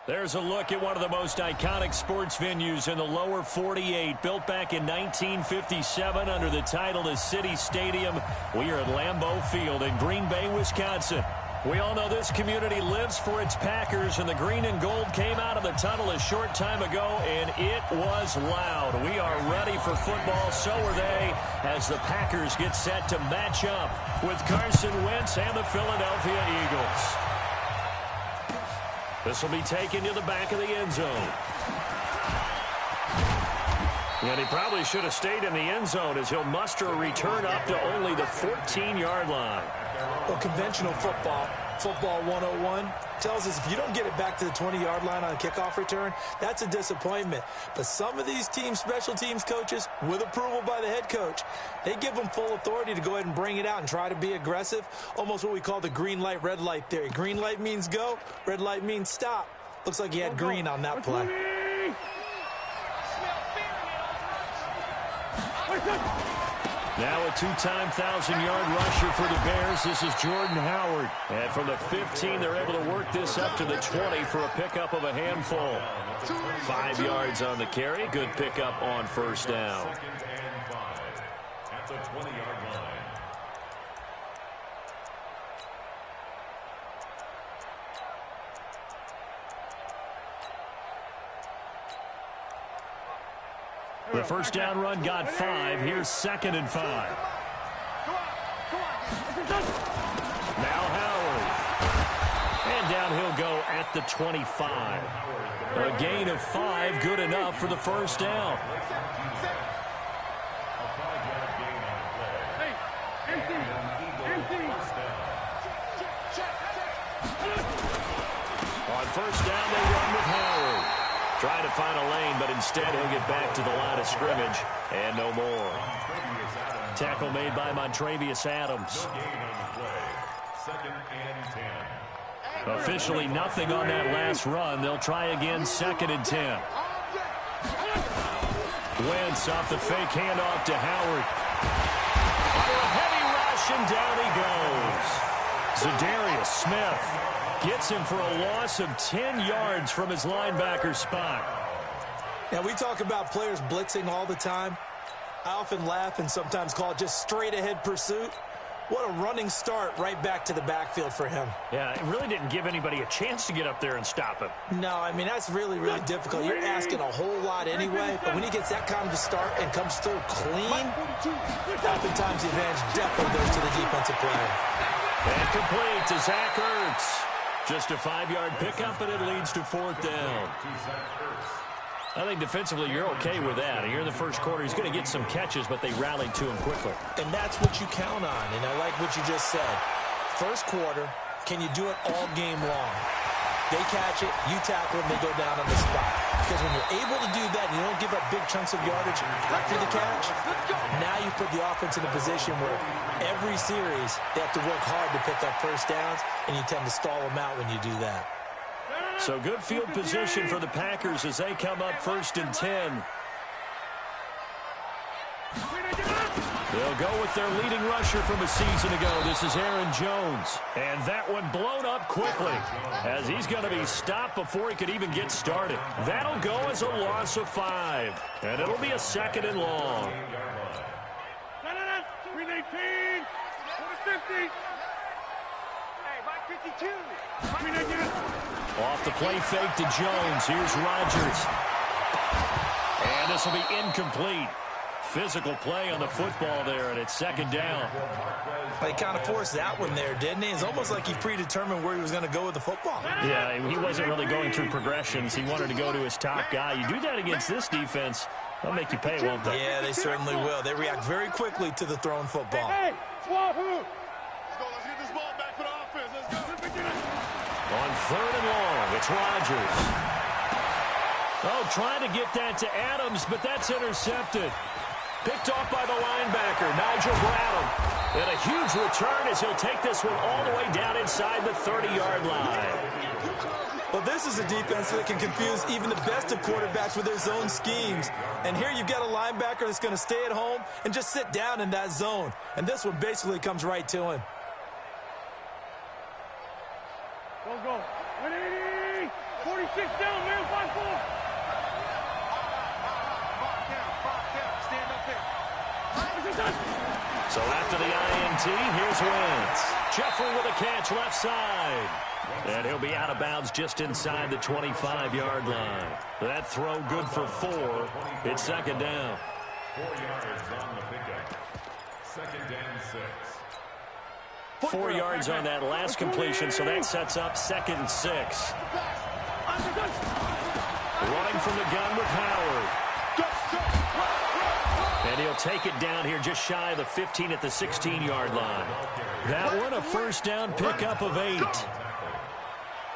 There's a look at one of the most iconic sports venues in the lower 48, built back in 1957 under the title of City Stadium. We are at Lambeau Field in Green Bay, Wisconsin. We all know this community lives for its Packers, and the green and gold came out of the tunnel a short time ago, and it was loud. We are ready for football, so are they, as the Packers get set to match up with Carson Wentz and the Philadelphia Eagles. This will be taken to the back of the end zone. And he probably should have stayed in the end zone as he'll muster a return up to only the 14-yard line. Well, conventional football 101, tells us if you don't get it back to the 20-yard line on a kickoff return, that's a disappointment. But some of these teams, special teams coaches, with approval by the head coach, they give them full authority to go ahead and bring it out and try to be aggressive, almost what we call the green light, red light theory. Green light means go, red light means stop. Looks like he had green on that play. Now a two-time 1,000-yard rusher for the Bears. This is Jordan Howard. And from the 15, they're able to work this up to the 20 for a pickup of a handful. 5 yards on the carry. Good pickup on first down. At the 20-yard line. The first down run got 5. Here's 2nd and 5. Now Howard. And down he'll go at the 25. A gain of 5, good enough for the first down. On first down, they run with Howard. Trying to find a lane, but instead he'll get back to the line of scrimmage and no more. Tackle made by Montravius Adams. Officially nothing on that last run. They'll try again, 2nd and 10. Wentz off the fake handoff to Howard. Under a heavy rush, and down he goes. Zadarius Smith gets him for a loss of 10 yards from his linebacker spot. Now, we talk about players blitzing all the time. I often laugh and sometimes call it just straight-ahead pursuit. What a running start right back to the backfield for him. Yeah, it really didn't give anybody a chance to get up there and stop him. No, I mean, that's really, really difficult. You're asking a whole lot anyway, but when he gets that kind of a start and comes through clean, oftentimes the advantage definitely goes to the defensive player. And complete to Zach Ertz. Just a 5-yard pickup, and it leads to 4th down. I think defensively you're okay with that. Here in the first quarter, he's going to get some catches, but they rallied to him quickly. And that's what you count on, and I like what you just said. First quarter, can you do it all game long? They catch it, you tackle them, they go down on the spot. Because when you're able to do that and you don't give up big chunks of yardage after the catch, now you put the offense in a position where every series they have to work hard to pick up first downs, and you tend to stall them out when you do that. So good field position for the Packers as they come up 1st and 10. They'll go with their leading rusher from a season ago. This is Aaron Jones. And that one blown up quickly as he's going to be stopped before he could even get started. That'll go as a loss of 5. And it'll be a 2nd and long. 319, 50. Off the play fake to Jones. Here's Rodgers. And this will be incomplete. Physical play on the football there, and it's 2nd down. He kind of forced that one there, didn't he? It's almost like he predetermined where he was going to go with the football. Yeah, he wasn't really going through progressions. He wanted to go to his top guy. You do that against this defense, they'll make you pay, won't they? Yeah, they certainly will. They react very quickly to the thrown football. Hey, Wahoo! Let's get this ball back for the offense. Let's go. On 3rd and long, it's Rodgers. Oh, trying to get that to Adams, but that's intercepted. Picked off by the linebacker, Nigel Bradham. And a huge return as he'll take this one all the way down inside the 30-yard line. Well, this is a defense that can confuse even the best of quarterbacks with their zone schemes. And here you've got a linebacker that's going to stay at home and just sit down in that zone. And this one basically comes right to him. Go. 180, 46. 6 down, man. 5-4. 5 down. Stand up there. So after the INT, here's Wentz. Jeffrey with a catch left side. And he'll be out of bounds just inside the 25-yard line. That throw good for 4. It's second down. 4 yards on the pickup. Second and 6. 4 yards on that last completion, so that sets up second and 6. Running from the gun with Howard. And he'll take it down here just shy of the 15 at the 16-yard line. That one a first down pickup of 8.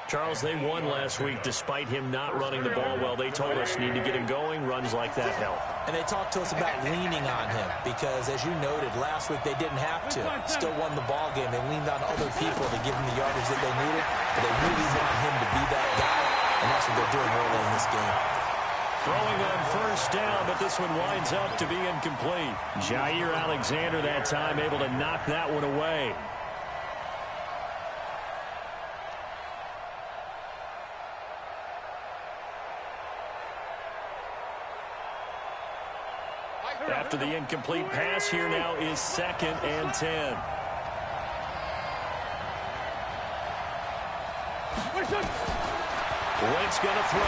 Charles, they won last week despite him not running the ball well. They told us need to get him going. Runs like that help. And they talked to us about leaning on him because, as you noted, last week they didn't have to. Still won the ball game. They leaned on other people to give him the yardage that they needed, but they really want him to be that guy, and that's what they're doing early in this game. Throwing on first down, but this one winds up to be incomplete. Jair Alexander that time able to knock that one away. After the incomplete pass, here now is second and 10. Wentz going to throw.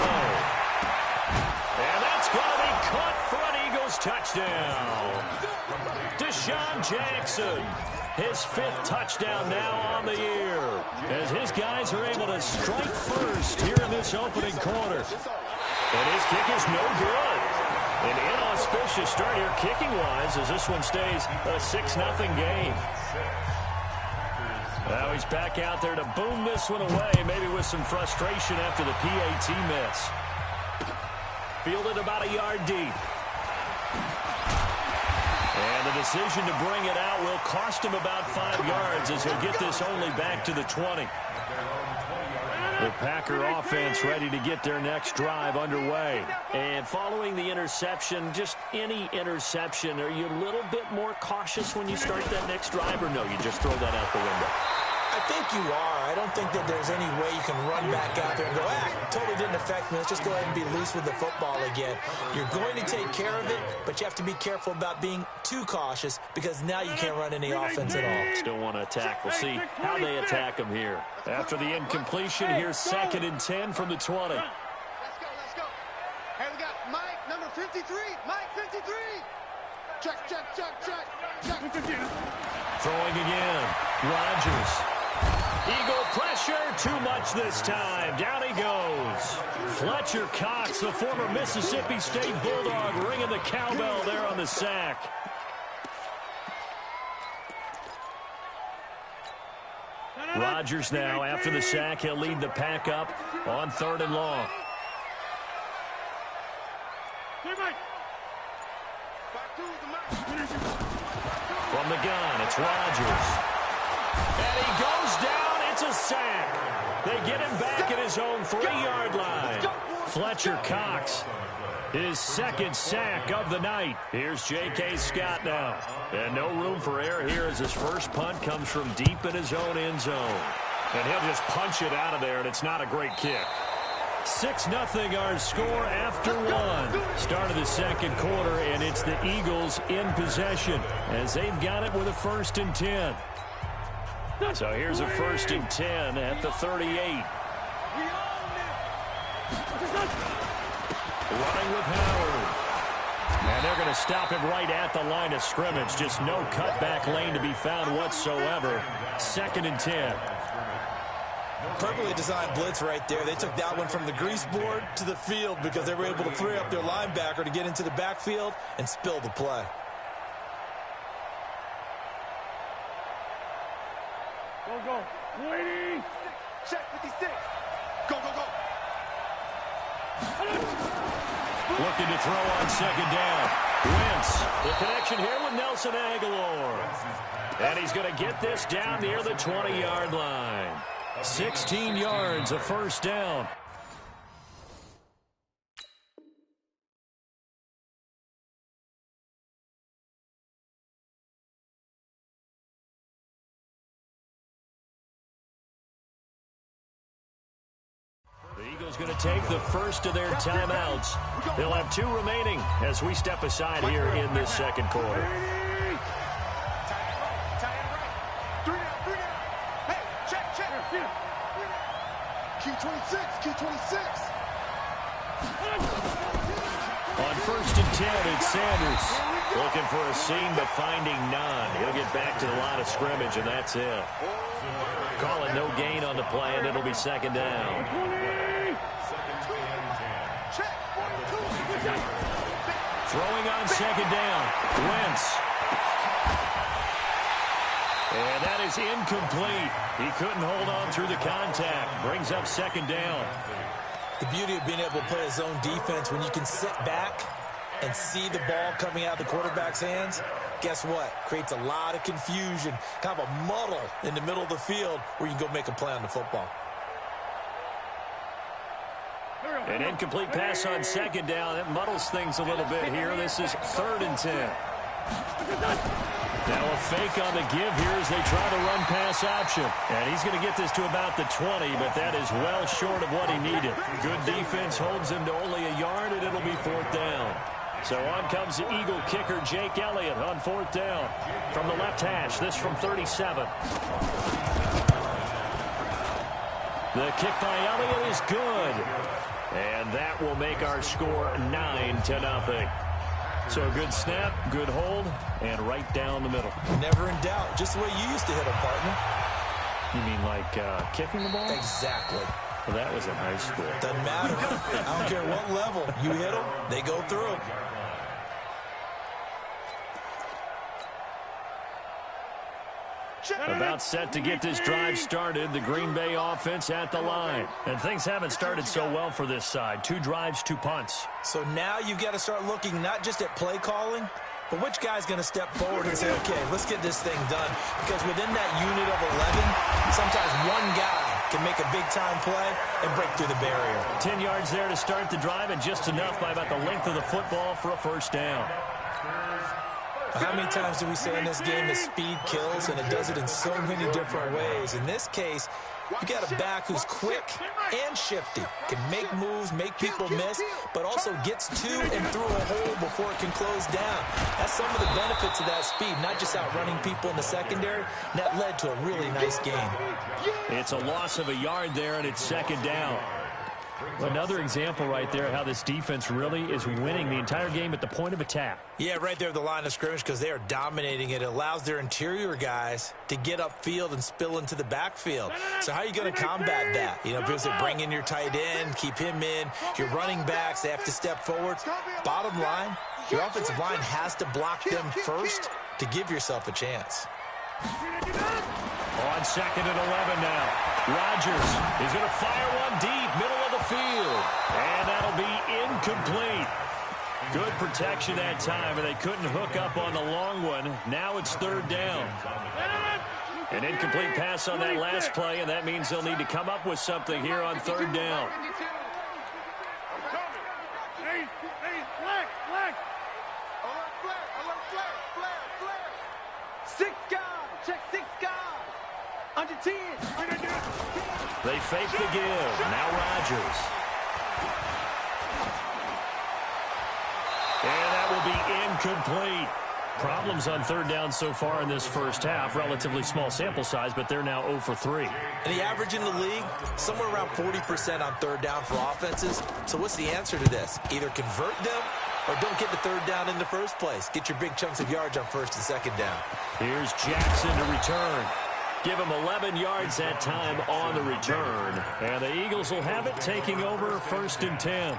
And that's going to be caught for an Eagles touchdown. Deshaun Jackson, his 5th touchdown now on the year, as his guys are able to strike first here in this opening quarter. And his kick is no good. An inauspicious start here kicking-wise as this one stays a 6-0 game. Now he's back out there to boom this one away, maybe with some frustration after the PAT miss. Fielded about a yard deep. And the decision to bring it out will cost him about 5 yards as he'll get this only back to the 20. The Packer offense ready to get their next drive underway. And following the interception, just any interception, are you a little bit more cautious when you start that next drive, or no, you just throw that out the window? I think you are. I don't think that there's any way you can run back out there and go, totally didn't affect me. Let's just go ahead and be loose with the football again. You're going to take care of it, but you have to be careful about being too cautious because now you can't run any offense at all. Still want to attack. We'll see how they attack him here. After the incompletion, here's second and 10 from the 20. Let's go. Hey, we got Mike, number 53. Mike, 53. Check. Throwing again. Rodgers. Eagle pressure, too much this time. Down he goes. Fletcher Cox, the former Mississippi State Bulldog, ringing the cowbell there on the sack. Rodgers now, after the sack, he'll lead the pack up on 3rd and long. From the gun, it's Rodgers. And he goes down. It's a sack. They get him back at his own 3-yard line. Fletcher Cox, his 2nd sack of the night. Here's J.K. Scott now. And no room for error here as his first punt comes from deep in his own end zone. And he'll just punch it out of there, and it's not a great kick. 6-0 our score after 1. Start of the second quarter, and it's the Eagles in possession as they've got it with a 1st and 10. So here's a 1st and 10 at the 38. Running with Howard. And they're going to stop him right at the line of scrimmage. Just no cutback lane to be found whatsoever. 2nd and 10. Perfectly designed blitz right there. They took that one from the grease board to the field because they were able to free up their linebacker to get into the backfield and spill the play. Go. Waiting. Check 56. Go. Looking to throw on 2nd down. Wentz, the connection here with Nelson Aguilar. And he's going to get this down near the 20-yard line. 16 yards, a 1st down. The Eagles going to take the first of their timeouts. They'll have 2 remaining as we step aside here in this second quarter. On 1st and 10, it's Sanders. Looking for a seam, but finding none. He'll get back to the line of scrimmage, and that's it. Calling no gain on the play, and it'll be second down. Throwing on second down, Wentz. And that is incomplete. He couldn't hold on through the contact. Brings up second down. The beauty of being able to play his own defense, when you can sit back and see the ball coming out of the quarterback's hands, guess what? Creates a lot of confusion, kind of a muddle in the middle of the field where you can go make a play on the football. An incomplete pass on second down. It muddles things a little bit here. This is 3rd and 10. Now a fake on the give here as they try to run pass option. And he's going to get this to about the 20, but that is well short of what he needed. Good defense holds him to only a yard, and it'll be 4th down. So on comes the Eagle kicker, Jake Elliott, on 4th down. From the left hash, this from 37. The kick by Elliott is good. And that will make our score 9-0. So a good snap, good hold, and right down the middle. Never in doubt. Just the way you used to hit them, partner. You mean like kicking the ball? Exactly. Well, that was in high school. Doesn't matter. I don't care what level. You hit them, they go through. About set to get this drive started. The Green Bay offense at the line. And things haven't started so well for this side. 2 drives, 2 punts. So now you've got to start looking not just at play calling, but which guy's going to step forward and say, okay, let's get this thing done. Because within that unit of 11, sometimes one guy can make a big-time play and break through the barrier. 10 yards there to start the drive, and just enough by about the length of the football for a first down. How many times do we say in this game that speed kills, and it does it in so many different ways? In this case, you got a back who's quick and shifty, can make moves, make people miss, but also gets to and through a hole before it can close down. That's some of the benefits of that speed, not just outrunning people in the secondary. And that led to a really nice game. It's a loss of a yard there, and it's second down. Another example right there how this defense really is winning the entire game at the point of attack. Yeah, right there at the line of scrimmage, because they are dominating it. It allows their interior guys to get upfield and spill into the backfield. So how are you going to combat that? You know, because they bring in your tight end, keep him in. Your running backs, they have to step forward. Bottom line, your offensive line has to block them first to give yourself a chance. On 2nd and 11 now. Rodgers is going to fire one deep, middle of the field. And that'll be incomplete. Good protection that time, and they couldn't hook up on the long one. Now it's 3rd down. An incomplete pass on that last play, and that means they'll need to come up with something here on 3rd down. They fake the give. Now Rodgers. And that will be incomplete. Problems on 3rd down so far in this first half. Relatively small sample size, but they're now 0 for 3. And the average in the league, somewhere around 40% on 3rd down for offenses. So what's the answer to this? Either convert them or don't get the 3rd down in the first place. Get your big chunks of yards on 1st and 2nd down. Here's Jackson to return. Give him 11 yards that time on the return. And the Eagles will have it, taking over 1st and 10.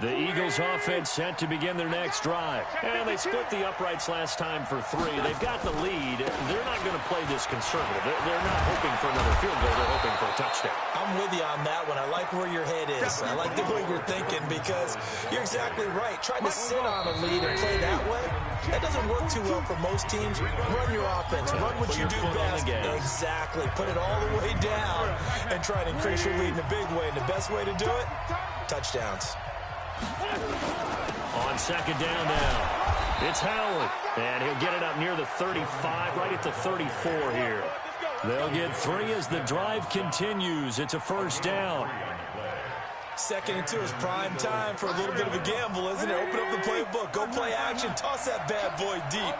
The Eagles offense set to begin their next drive. And they split the uprights last time for 3. They've got the lead. They're not going to play this conservative. They're not hoping for another field goal. They're hoping for a touchdown. I'm with you on that one. I like where your head is. I like the way you're thinking because you're exactly right. Trying to sit on a lead and play that way, that doesn't work too well for most teams. Run your offense. Run what you do best. Exactly. Put it all the way down and try to increase your lead in a big way. And the best way to do it, touchdowns. On 2nd down now, it's Howard. And he'll get it up near the 35, right at the 34 here. They'll get 3 as the drive continues. It's a first down. 2nd and 2 is prime time for a little bit of a gamble, isn't it? Open up the playbook, go play action, toss that bad boy deep.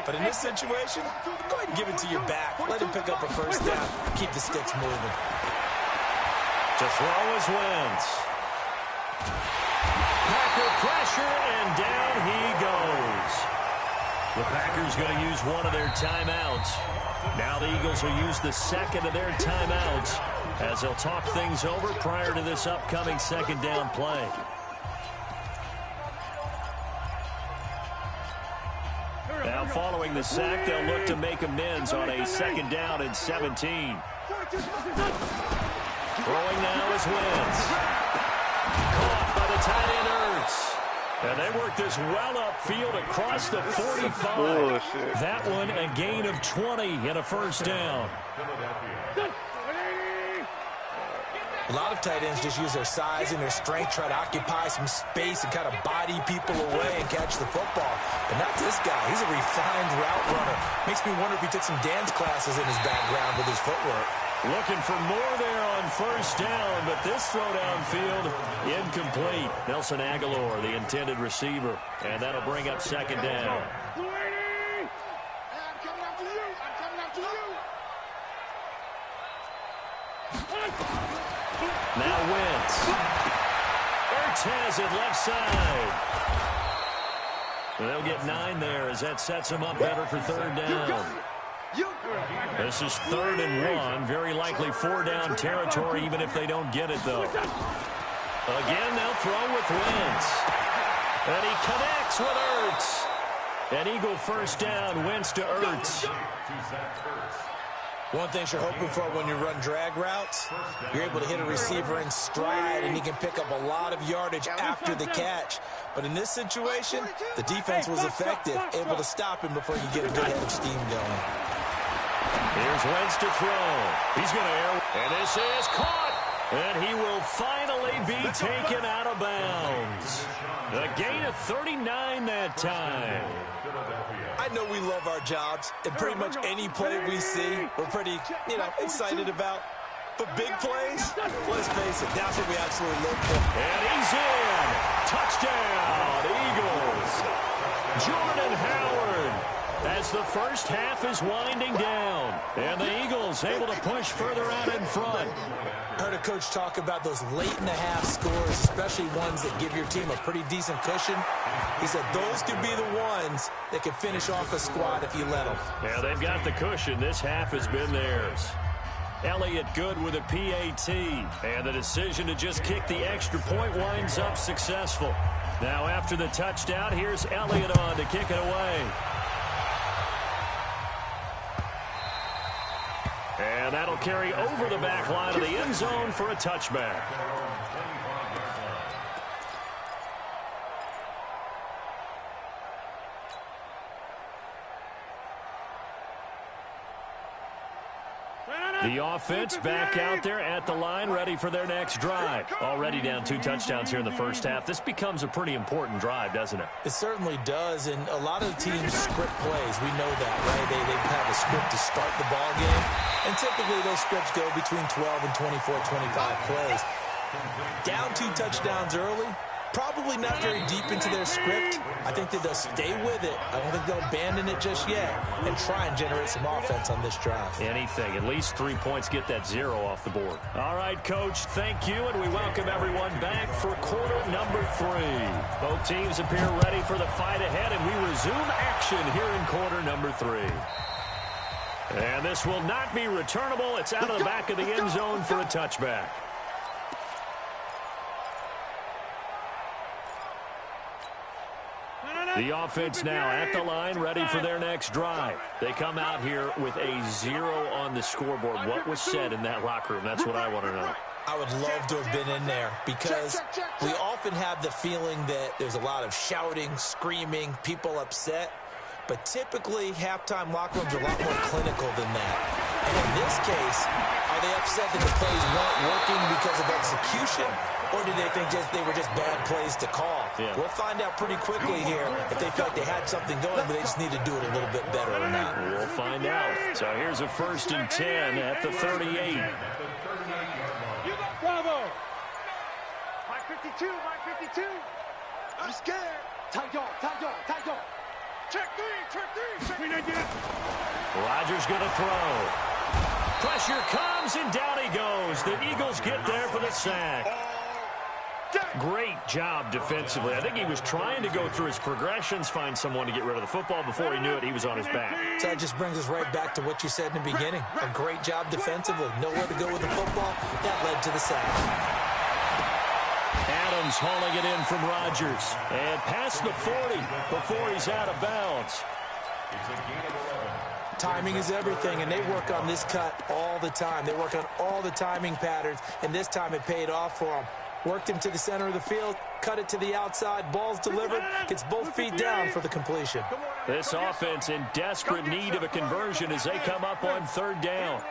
But in this situation, go ahead and give it to your back. Let him pick up a first down. Keep the sticks moving. To throw is Wentz. Packer pressure, and down he goes. The Packers going to use one of their timeouts. Now the Eagles will use the 2nd of their timeouts as they'll talk things over prior to this upcoming 2nd down play. Now following the sack, they'll look to make amends on a 2nd down and 17. Throwing now is Wentz. Caught by the tight end Ertz. And they work this well upfield across the 45. Bullshit. That one a gain of 20 and a first down. A lot of tight ends just use their size and their strength, try to occupy some space and kind of body people away and catch the football. But not this guy. He's a refined route runner. Makes me wonder if he took some dance classes in his background with his footwork. Looking for more there on first down, but this throw downfield incomplete. Nelson Aguilar, the intended receiver, and that'll bring up 2nd down. Now Wentz. Ertz has it left side. They'll get 9 there as that sets them up better for 3rd down. This is 3rd and 1. Very likely 4-down territory even if they don't get it, though. Again, they'll throw with Wentz. And he connects with Ertz. An Eagle first down, Wentz to Ertz. One thing you're hoping for when you run drag routes, you're able to hit a receiver in stride, and he can pick up a lot of yardage after the catch. But in this situation, the defense was effective, able to stop him before you get a good head of steam going. Here's Wentz to throw. He's going to air. And this is caught. And he will finally be taken out of bounds. A gain of 39 that time. I know we love our jobs, and pretty much any play we see, we're pretty, excited about. But big plays, let's face it, that's what we absolutely look for. And he's in. Touchdown, Eagles. Jordan Howard as the first half is winding down. And the Eagles able to push further out in front. Heard a coach talk about those late-in-the-half scores, especially ones that give your team a pretty decent cushion. He said those could be the ones that can finish off a squad if you let them. Yeah, they've got the cushion. This half has been theirs. Elliott good with a PAT. And the decision to just kick the extra point winds up successful. Now after the touchdown, here's Elliott on to kick it away. And that'll carry over the back line of the end zone for a touchback. The offense back out there at the line, ready for their next drive. Already down 2 touchdowns here in the first half. This becomes a pretty important drive, doesn't it? It certainly does, and a lot of the teams script plays. We know that, right? They have a script to start the ball game, and typically those scripts go between 12 and 24, 25 plays. Down 2 touchdowns early, probably not very deep into their script. I think that they'll stay with it. I don't think they'll abandon it just yet and try and generate some offense on this drive. Anything. At least 3 points, get that 0 off the board. All right, Coach, thank you, and we welcome everyone back for quarter number 3. Both teams appear ready for the fight ahead, and we resume action here in quarter number 3. And this will not be returnable. It's out of the back of the end zone for a touchback. The offense now at the line, ready for their next drive. They come out here with a 0 on the scoreboard. What was said in that locker room? That's what I want to know. I would love to have been in there because we often have the feeling that there's a lot of shouting, screaming, people upset. But typically, halftime locker rooms are a lot more clinical than that. And in this case, are they upset that the plays weren't working because of execution? Or did they think they were just bad plays to call? Yeah. We'll find out pretty quickly here if they felt like they had something going, but they just need to do it a little bit better or not. We'll find out. So here's a 1st and 10 at the 38. Bravo! My 52, my 52. I'm scared. Tight dog, tight dog, tight dog. Check three. Rodgers going to throw. Pressure comes, and down he goes. The Eagles get there for the sack. Great job defensively. I think he was trying to go through his progressions, find someone to get rid of the football. Before he knew it, he was on his back. So that just brings us right back to what you said in the beginning. A great job defensively. Nowhere to go with the football. That led to the sack. Adams hauling it in from Rodgers. And past the 40 before he's out of bounds. Timing is everything, and they work on this cut all the time. They work on all the timing patterns, and this time it paid off for them. Worked him to the center of the field, cut it to the outside, ball's delivered, gets both feet down for the completion. This offense in desperate need of a conversion as they come up on 3rd down.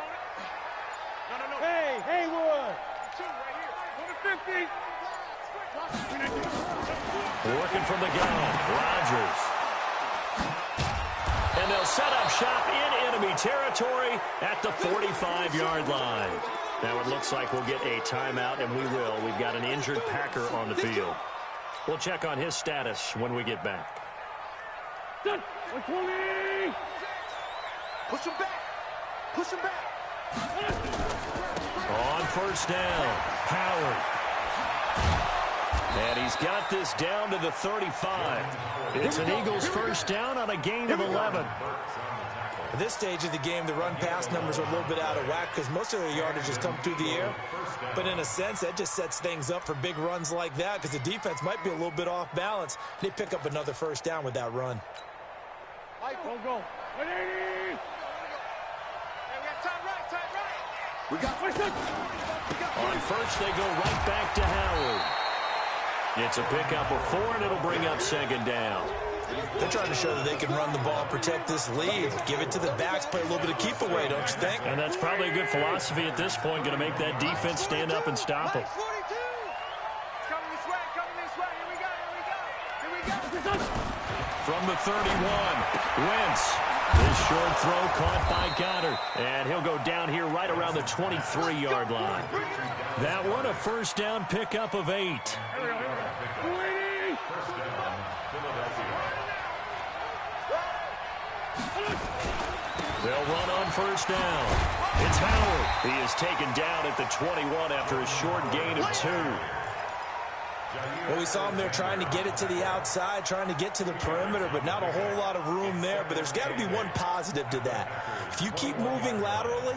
Hey, Haywood. Right here. 50. Working from the gun, Rodgers. And they'll set up shop in enemy territory at the 45-yard line. Now it looks like we'll get a timeout, and we will. We've got an injured Packer on the field. We'll check on his status when we get back. 120. Push him back. Push him back. On 1st down, Howard. And he's got this down to the 35. It's an Eagles 1st down on a gain of 11. At this stage of the game, the run-pass numbers are a little bit out of whack because most of their yardage has come through the air. But in a sense, that just sets things up for big runs like that because the defense might be a little bit off balance. They pick up another 1st down with that run. Go. 180. We got time right. On 1st, they go right back to Howard. It's a pickup of 4, and it'll bring up 2nd down. They're trying to show that they can run the ball, protect this lead, give it to the backs, play a little bit of keep away, don't you think? And that's probably a good philosophy at this point, going to make that defense stand up and stop them. 42. Coming this way. Here we go. From the 31, Wentz. This short throw caught by Goddard. And he'll go down here right around the 23-yard line. That one a 1st down pickup of 8. They'll run on 1st down. It's Howard. He is taken down at the 21 after a short gain of 2. Well, we saw him there trying to get it to the outside, trying to get to the perimeter, but not a whole lot of room there. But there's got to be one positive to that. If you keep moving laterally,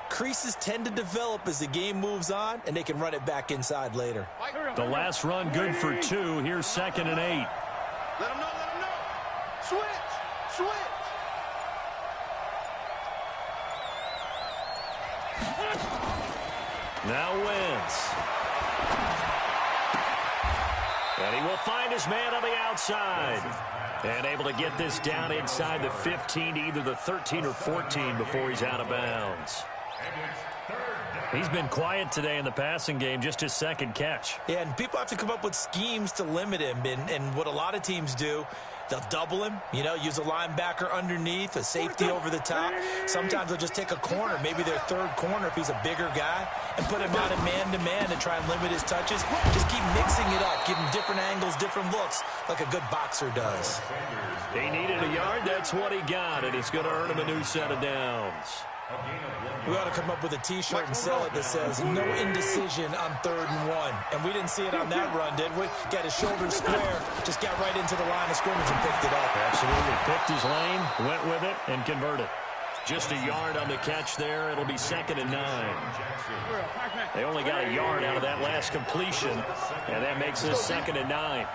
creases tend to develop as the game moves on, and they can run it back inside later. The last run good for 2. Here's 2nd and 8. Let him know. Switch. Now Wentz. And he will find his man on the outside. And able to get this down inside the 15, either the 13 or 14 before he's out of bounds. He's been quiet today in the passing game, just his 2nd catch. Yeah, and people have to come up with schemes to limit him. And what a lot of teams do, they'll double him, use a linebacker underneath, a safety over the top. Sometimes they'll just take a corner, maybe their 3rd corner if he's a bigger guy, and put him on a man-to-man and try and limit his touches. Just keep mixing it up, give him different angles, different looks, like a good boxer does. He needed a yard. That's what he got, and it's going to earn him a new set of downs. We ought to come up with a T-shirt and sell it that says, no indecision on 3rd and 1. And we didn't see it on that run, did we? Got his shoulders square, just got right into the line of scrimmage and picked it up. Absolutely. Picked his lane, went with it, and converted. Just a yard on the catch there. It'll be 2nd and 9. They only got a yard out of that last completion, and that makes this 2nd and 9.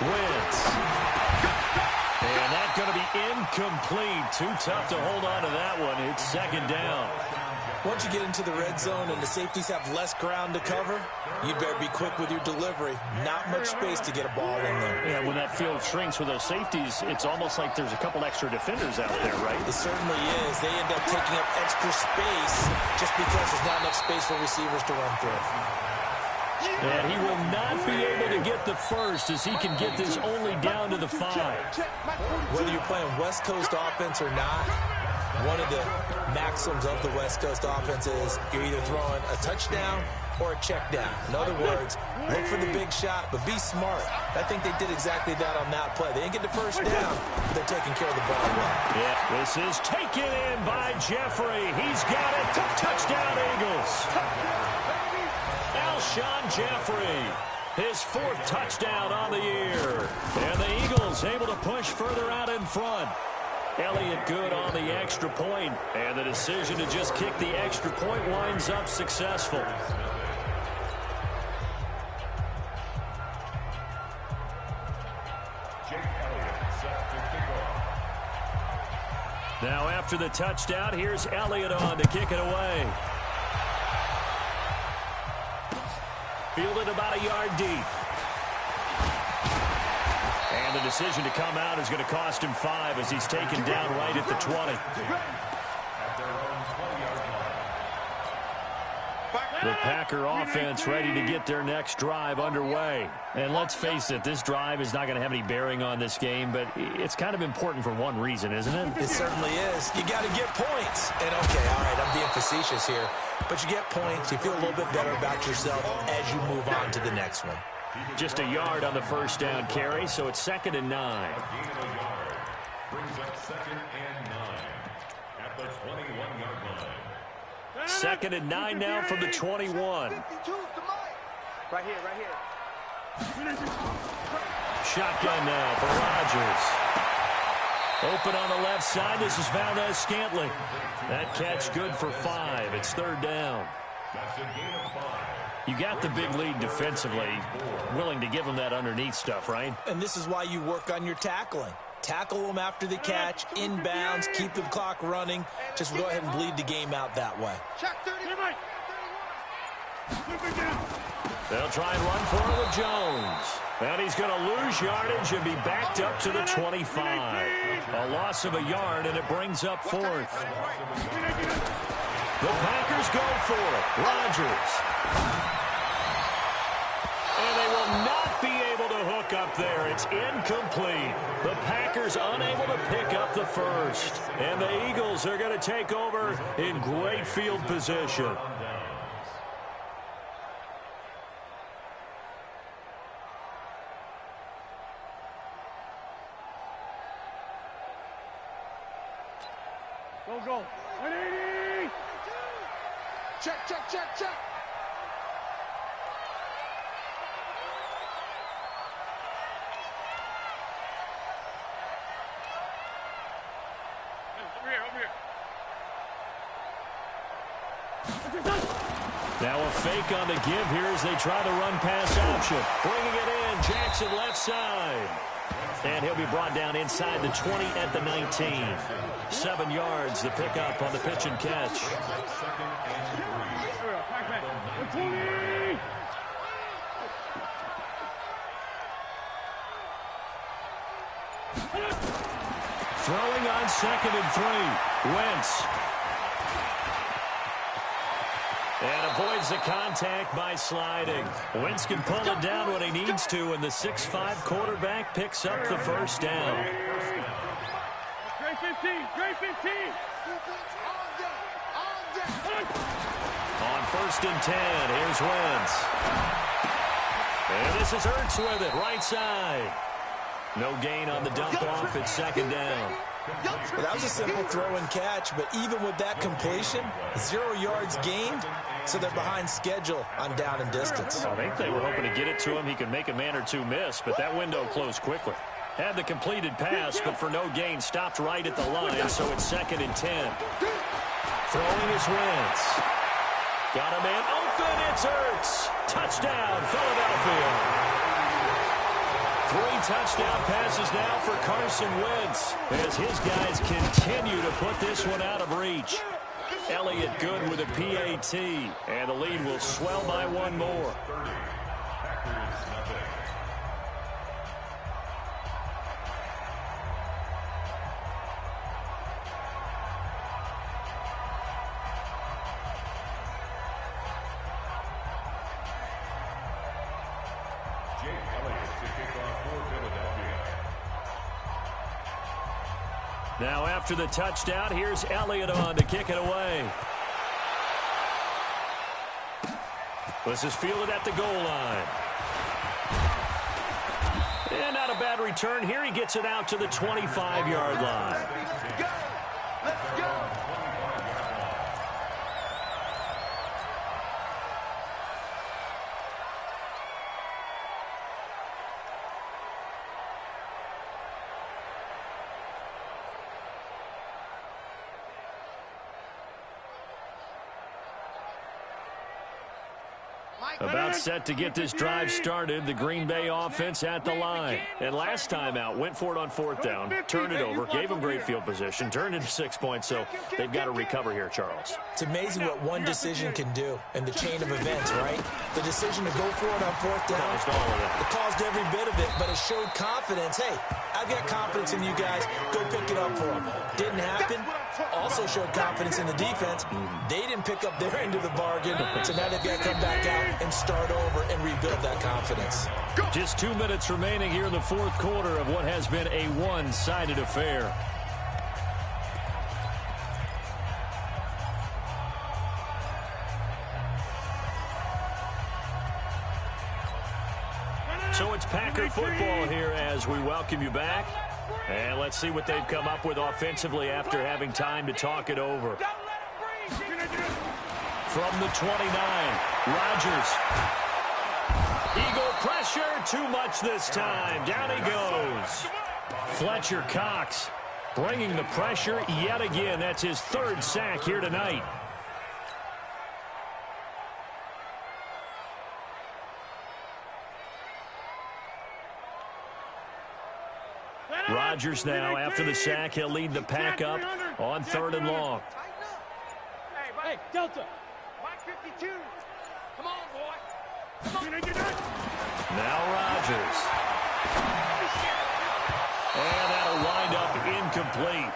Wentz. And that's going to be incomplete. Too tough to hold on to that one. It's 2nd down. Once you get into the red zone and the safeties have less ground to cover, you'd better be quick with your delivery. Not much space to get a ball in there. Yeah, when that field shrinks with those safeties, it's almost like there's a couple extra defenders out there, right? It certainly is. They end up taking up extra space just because there's not enough space for receivers to run through. And he will not be able to get the first as he can get this only down to the 5. Whether you're playing West Coast offense or not, one of the maxims of the West Coast offense is you're either throwing a touchdown or a check down. In other words, look for the big shot, but be smart. I think they did exactly that on that play. They didn't get the first down, but they're taking care of the ball well. Yeah, this is taken in by Jeffrey. He's got it. Touchdown, Eagles. Alshon Jeffrey, his 4th touchdown on the year. And the Eagles able to push further out in front. Elliott good on the extra point, and the decision to just kick the extra point winds up successful. Now after the touchdown, here's Elliott on to kick it away. Fielded about a yard deep. And the decision to come out is going to cost him 5 as he's taken down right at the 20. The Packer offense ready to get their next drive underway. And let's face it, this drive is not going to have any bearing on this game, but it's kind of important for one reason, isn't it? It certainly is. You got to get points. And okay, all right, I'm being facetious here, but you get points, you feel a little bit better about yourself as you move on to the next one. Just a yard on the first down carry, so it's 2nd and 9. Brings up 2nd and 9 at the 21-yard line. 2nd and 9 now from the 21. Right here, right here. Shotgun now for Rodgers. Open on the left side. This is Valdez-Scantling. That catch good for 5. It's 3rd down. That's a gain of 5. You got the big lead defensively. Willing to give them that underneath stuff, right? And this is why you work on your tackling. Tackle them after the catch, inbounds, keep the clock running. Just go ahead and bleed the game out that way. They'll try and run for it with Jones. And he's going to lose yardage and be backed up to the 25. A loss of a yard, and it brings up 4th. The Packers go for it. Rodgers. And they will not be able to hook up there. It's incomplete. The Packers unable to pick up the first. And the Eagles are going to take over in great field position. Go. 180. Check. Over here. Now a fake on the give here as they try the run pass option. Bringing it in, Jackson left side. And he'll be brought down inside the 20 at the 19. 7 yards, the pickup on the pitch and catch. Throwing on 2nd and 3. Wentz. And avoids the contact by sliding. Wentz can pull it down when he needs to, and the 6'5" quarterback picks up the first down. Trey 15. On 1st and 10, here's Wentz. And this is Ertz with it, right side. No gain on the dump off at 2nd down. Well, that was a simple throw and catch, but even with that completion, 0 yards gained, so they're behind schedule on down and distance. I think they were hoping to get it to him. He could make a man or two miss, but that window closed quickly. Had the completed pass, but for no gain, stopped right at the line, so it's 2nd and 10. Throwing is Wentz. Got a man open, it's Ertz. Touchdown, Philadelphia. 3 touchdown passes now for Carson Wentz as his guys continue to put this one out of reach. Elliott good with a PAT. And the lead will swell by one more. Now after the touchdown, here's Elliott on to kick it away. This is fielded at the goal line. And not a bad return here. He gets it out to the 25-yard line. Let's go. About set to get this drive started, the Green Bay offense at the line. And last time out, went for it on fourth down, turned it over, gave them great field position, turned into 6 points, so they've got to recover here, Charles. It's amazing what one decision can do in the chain of events, right? The decision to go for it on fourth down, Caused all of it. It caused every bit of it, but it showed confidence. Hey, I've got confidence in you guys. Go pick it up for them. Didn't happen. Also showed confidence in the defense. They didn't pick up their end of the bargain, so now they've got to come back out and start over and rebuild that confidence. Just 2 minutes remaining here in the fourth quarter of what has been a one-sided affair. So it's Packer football here as we welcome you back. And let's see what they've come up with offensively after having time to talk it over. From the 29, Rodgers. Eagle pressure, too much this time. Down he goes. Fletcher Cox bringing the pressure yet again. That's his third sack here tonight. Rodgers now, after the sack, he'll lead the pack up on 3rd and long. Hey, Delta. Mike 52. Come on, boy. Come on. Now Rodgers. And that'll wind up incomplete.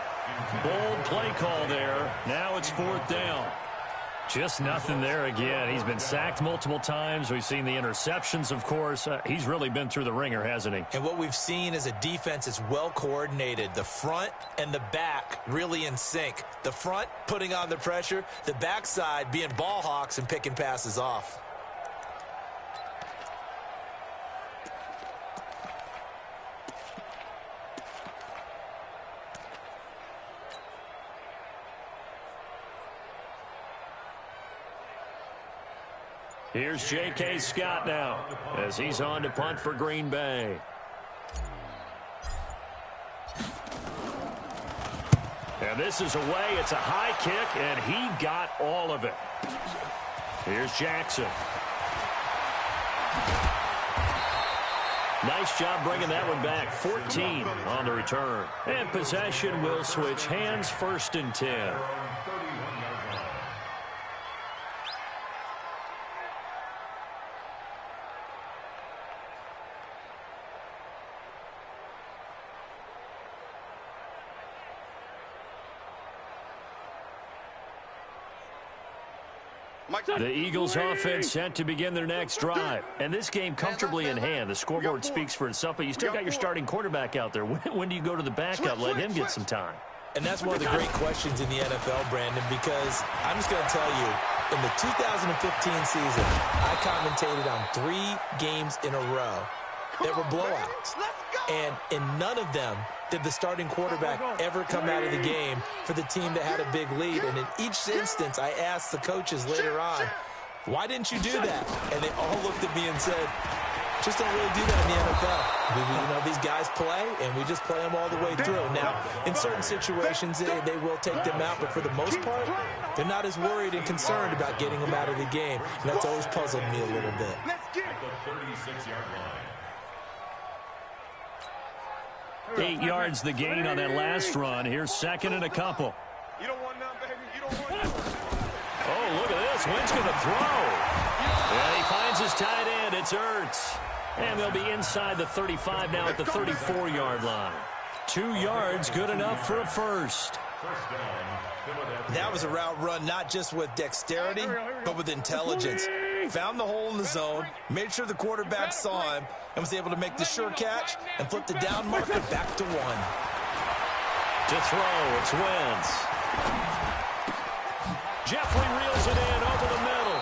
Bold play call there. Now it's 4th down. Just nothing there again. He's been sacked multiple times. We've seen the interceptions, of course. He's really been through the ringer, hasn't he? And what we've seen is a defense that's well coordinated. The front and the back really in sync. The front putting on the pressure. The backside being ball hawks and picking passes off. Here's J.K. Scott now as he's on to punt for Green Bay. And this is away. It's a high kick, and he got all of it. Here's Jackson. Nice job bringing that one back. 14 on the return. And possession will switch hands, 1st and 10. The Eagles offense set to begin their next drive. And this game comfortably in hand. The scoreboard speaks for itself, but you still got your starting quarterback out there. When do you go to the backup? Let him get some time. And that's one of the great questions in the NFL, Brandon, because I'm just going to tell you, in the 2015 season, I commentated on 3 games in a row that were blowouts. And in none of them did the starting quarterback ever come out of the game for the team that had a big lead. And in each instance, I asked the coaches later on, why didn't you do that? And they all looked at me and said, just don't really do that in the NFL. You know, these guys play, and we just play them all the way through. Now, in certain situations, they will take them out, but for the most part, they're not as worried and concerned about getting them out of the game. And that's always puzzled me a little bit. At the 36-yard line. 8 yards the gain on that last run. Here's 2nd and a couple. You don't want none, baby. You don't want none. Oh, look at this. Wentz going to throw. And he finds his tight end. It's Ertz. And they'll be inside the 35 now at the 34-yard line. 2 yards, good enough for a first. That was a route run not just with dexterity, but with intelligence. Found the hole in the zone, made sure the quarterback saw him, and was able to make the sure catch and flip the down marker back to 1. To throw, it's Wentz. Jeffrey reels it in over the middle.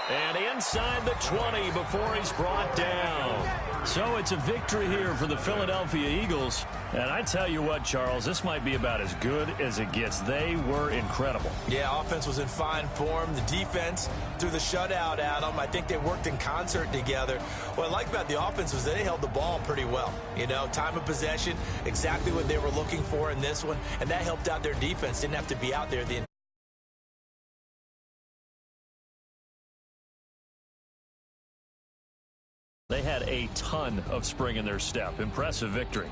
And inside the 20 before he's brought down. So it's a victory here for the Philadelphia Eagles. And I tell you what, Charles, this might be about as good as it gets. They were incredible. Yeah, offense was in fine form. The defense threw the shutout at them. I think they worked in concert together. What I like about the offense was they held the ball pretty well. You know, time of possession, exactly what they were looking for in this one. And that helped out their defense. Didn't have to be out there the They had a ton of spring in their step. Impressive victory.